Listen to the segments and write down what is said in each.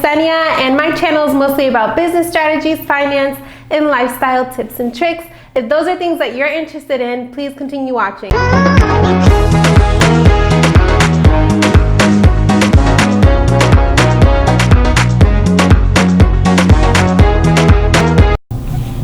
Yeksenia, and my channel is mostly about business strategies, finance, and lifestyle tips and tricks. If those are things that you're interested in, please continue watching.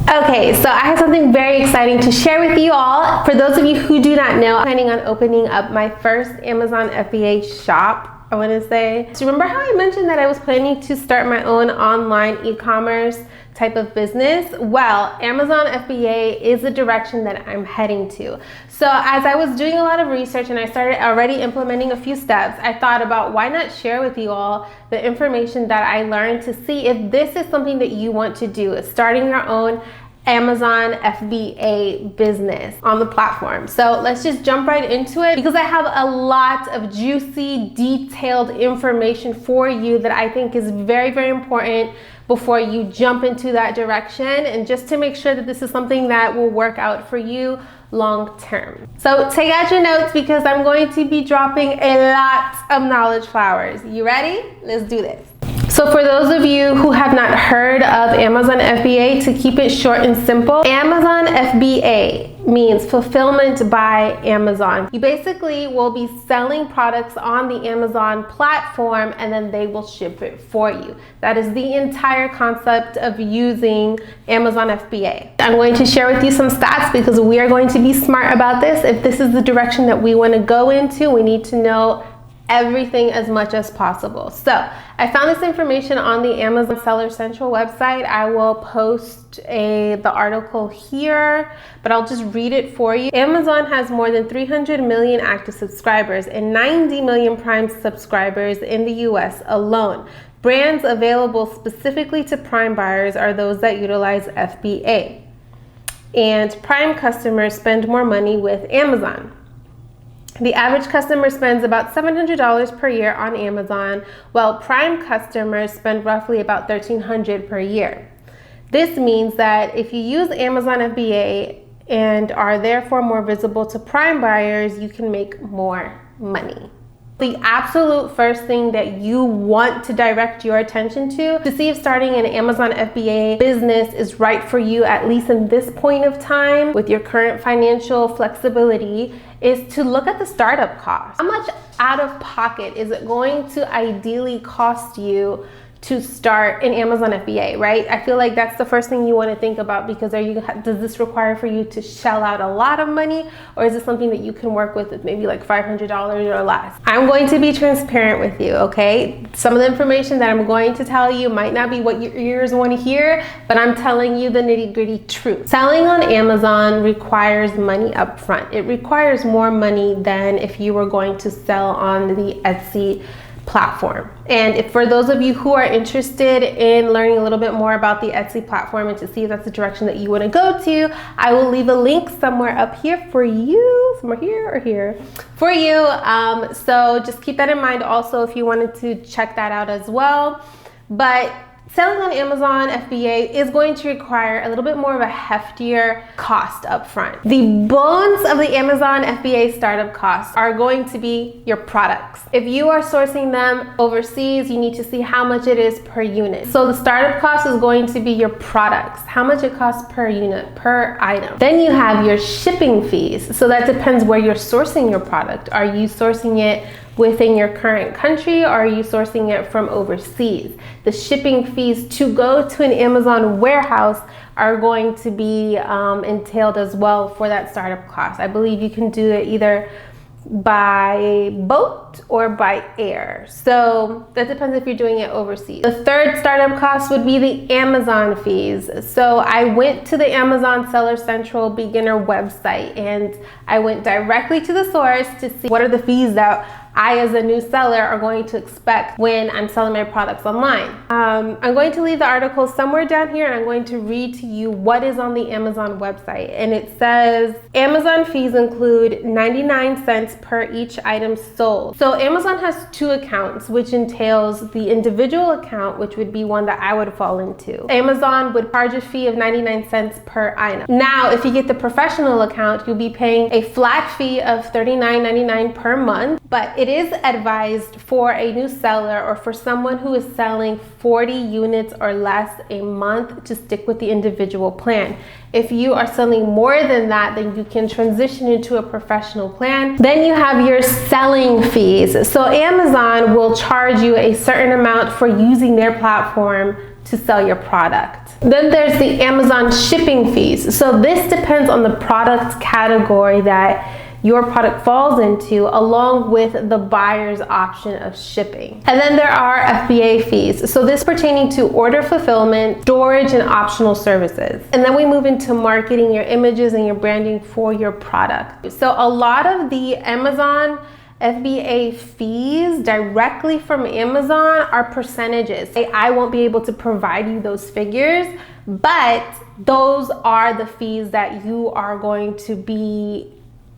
Okay, so I have something very exciting to share with you all. For those of you who do not know, I'm planning on opening up my first Amazon FBA shop, I want to say. So remember how I mentioned that I was planning to start my own online e-commerce type of business? Well, Amazon FBA is the direction that I'm heading to. So as I was doing a lot of research and I started already implementing a few steps, I thought about why not share with you all the information that I learned to see if this is something that you want to do, starting your own Amazon FBA business on the platform. So let's just jump right into it, because I have a lot of juicy, detailed information for you that I think is very, very important before you jump into that direction, and just to make sure that this is something that will work out for you long term. So take out your notes, because I'm going to be dropping a lot of knowledge flowers. You ready? Let's do this. So for those of you who have not heard of Amazon FBA, to keep it short and simple, Amazon FBA means fulfillment by Amazon. You basically will be selling products on the Amazon platform and then they will ship it for you. That is the entire concept of using Amazon FBA. I'm going to share with you some stats, because we are going to be smart about this. If this is the direction that we want to go into, we need to know everything as much as possible. So I found this information on the Amazon Seller Central website. I will post the article here, but I'll just read it for you. Amazon has more than 300 million active subscribers and 90 million Prime subscribers in the US alone. Brands available specifically to Prime buyers are those that utilize FBA. And Prime customers spend more money with Amazon. The average customer spends about $700 per year on Amazon, while Prime customers spend roughly about $1,300 per year. This means that if you use Amazon FBA and are therefore more visible to Prime buyers, you can make more money. The absolute first thing that you want to direct your attention to see if starting an Amazon FBA business is right for you, at least in this point of time with your current financial flexibility, is to look at the startup cost. How much out of pocket is it going to ideally cost you to start an Amazon FBA, right? I feel like that's the first thing you want to think about, because does this require for you to shell out a lot of money, or is it something that you can work with maybe like $500 or less? I'm going to be transparent with you, okay? Some of the information that I'm going to tell you might not be what your ears want to hear, but I'm telling you the nitty-gritty truth. Selling on Amazon requires money up front. It requires more money than if you were going to sell on the Etsy platform. And if for those of you who are interested in learning a little bit more about the Etsy platform and to see if that's the direction that you want to go to, I will leave a link somewhere up here for you, somewhere here or here for you. So just keep that in mind also if you wanted to check that out as well. But selling on Amazon FBA is going to require a little bit more of a heftier cost up front. The bones of the Amazon FBA startup costs are going to be your products. If you are sourcing them overseas, you need to see how much it is per unit. So the startup cost is going to be your products, how much it costs per unit, per item. Then you have your shipping fees. So that depends where you're sourcing your product. Are you sourcing it within your current country, or are you sourcing it from overseas? The shipping fees to go to an Amazon warehouse are going to be entailed as well for that startup cost. I believe you can do it either by boat or by air. So that depends if you're doing it overseas. The third startup cost would be the Amazon fees. So I went to the Amazon Seller Central beginner website and I went directly to the source to see what are the fees that I, as a new seller, are going to expect when I'm selling my products online. I'm going to leave the article somewhere down here, and I'm going to read to you what is on the Amazon website. And it says, Amazon fees include 99 cents per each item sold. So Amazon has two accounts, which entails the individual account, which would be one that I would fall into. Amazon would charge a fee of 99 cents per item. Now, if you get the professional account, you'll be paying a flat fee of $39.99 per month, But it is advised for a new seller or for someone who is selling 40 units or less a month to stick with the individual plan. If you are selling more than that, then you can transition into a professional plan. Then you have your selling fees. So Amazon will charge you a certain amount for using their platform to sell your product. Then there's the Amazon shipping fees. So this depends on the product category that your product falls into, along with the buyer's option of shipping. And then there are FBA fees. So this pertaining to order fulfillment, storage, and optional services. And then we move into marketing your images and your branding for your product. So a lot of the Amazon FBA fees directly from Amazon are percentages. I won't be able to provide you those figures, but those are the fees that you are going to be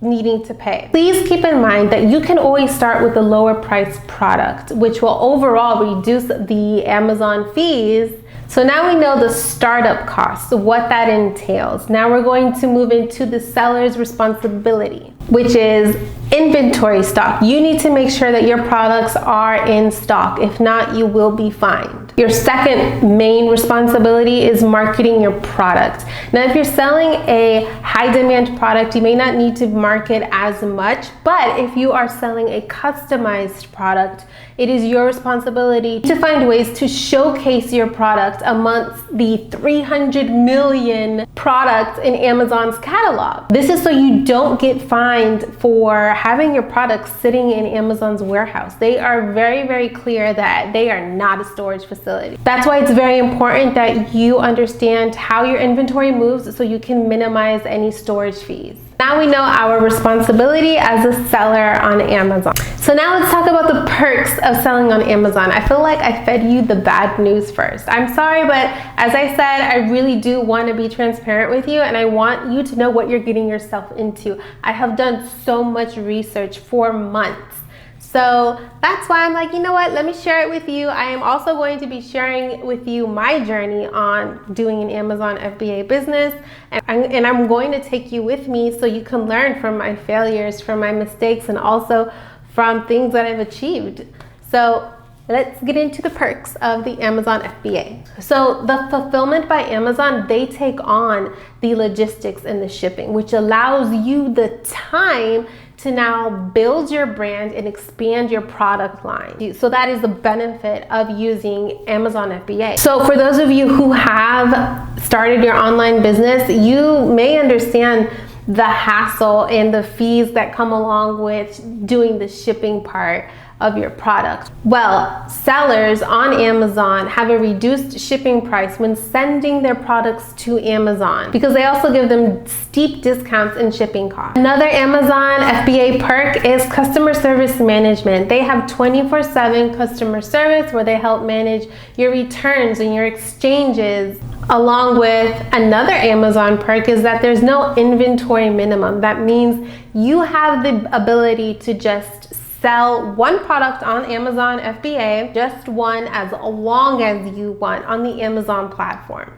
needing to pay. Please keep in mind that you can always start with a lower price product, which will overall reduce the Amazon fees. So now we know the startup costs, what that entails. Now we're going to move into the seller's responsibility, which is inventory stock. You need to make sure that your products are in stock. If not, you will be fined. Your second main responsibility is marketing your product. Now, if you're selling a high demand product, you may not need to market as much, but if you are selling a customized product, it is your responsibility to find ways to showcase your product amongst the 300 million products in Amazon's catalog. This is so you don't get fined for having your products sitting in Amazon's warehouse. They are very, very clear that they are not a storage facility. That's why it's very important that you understand how your inventory moves so you can minimize any storage fees. Now we know our responsibility as a seller on Amazon. So now let's talk about the perks of selling on Amazon. I feel like I fed you the bad news first. I'm sorry, but as I said, I really do want to be transparent with you, and I want you to know what you're getting yourself into. I have done so much research for months. So that's why I'm like, you know what, let me share it with you. I am also going to be sharing with you my journey on doing an Amazon FBA business. And I'm going to take you with me so you can learn from my failures, from my mistakes, and also from things that I've achieved. So let's get into the perks of the Amazon FBA. So the fulfillment by Amazon, they take on the logistics and the shipping, which allows you the time to now build your brand and expand your product line. So that is the benefit of using Amazon FBA. So for those of you who have started your online business, you may understand the hassle and the fees that come along with doing the shipping part of your product. Well, sellers on Amazon have a reduced shipping price when sending their products to Amazon because they also give them steep discounts in shipping costs. Another Amazon FBA perk is customer service management. They have 24/7 customer service where they help manage your returns and your exchanges. Along with another Amazon perk is that there's no inventory minimum. That means you have the ability to just sell one product on Amazon FBA, just one, as long as you want on the Amazon platform.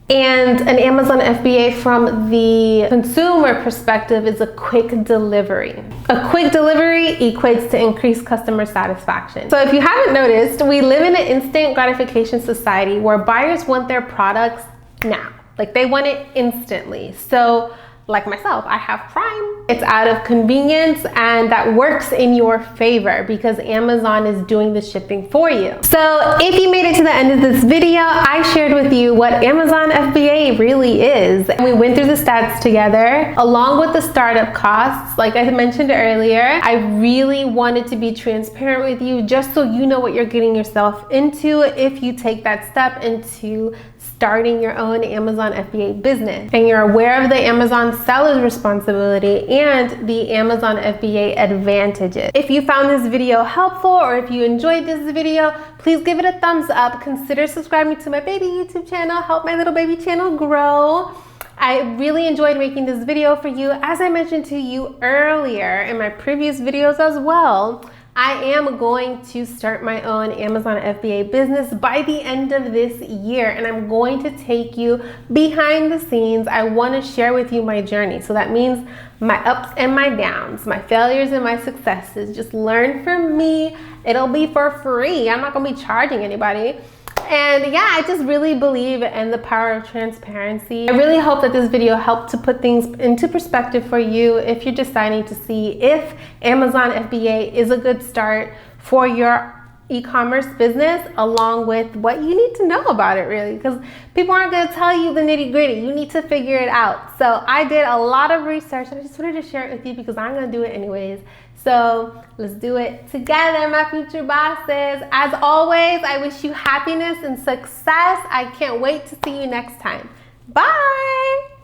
And an Amazon FBA from the consumer perspective is a quick delivery. A quick delivery equates to increased customer satisfaction. So if you haven't noticed, we live in an instant gratification society where buyers want their products now. Like, they want it instantly. So like myself, I have Prime. It's out of convenience, and that works in your favor because Amazon is doing the shipping for you. So if you made it to the end of this video, I shared with you what Amazon FBA really is. And we went through the stats together along with the startup costs. Like I mentioned earlier, I really wanted to be transparent with you just so you know what you're getting yourself into if you take that step into starting your own Amazon FBA business, and you're aware of the Amazon seller's responsibility and the Amazon FBA advantages. If you found this video helpful, or if you enjoyed this video, please give it a thumbs up. Consider subscribing to my baby YouTube channel. Help my little baby channel grow. I really enjoyed making this video for you. As I mentioned to you earlier in my previous videos as well, I am going to start my own Amazon FBA business by the end of this year, and I'm going to take you behind the scenes. I want to share with you my journey. So that means my ups and my downs, my failures and my successes. Just learn from me. It'll be for free. I'm not going to be charging anybody. And yeah, I just really believe in the power of transparency. I really hope that this video helped to put things into perspective for you if you're deciding to see if Amazon FBA is a good start for your e-commerce business, along with what you need to know about it, really, because people aren't going to tell you the nitty-gritty. You need to figure it out. So I did a lot of research, and I just wanted to share it with you because I'm going to do it anyways. So let's do it together, my future bosses. As always, I wish you happiness and success. I can't wait to see you next time. Bye.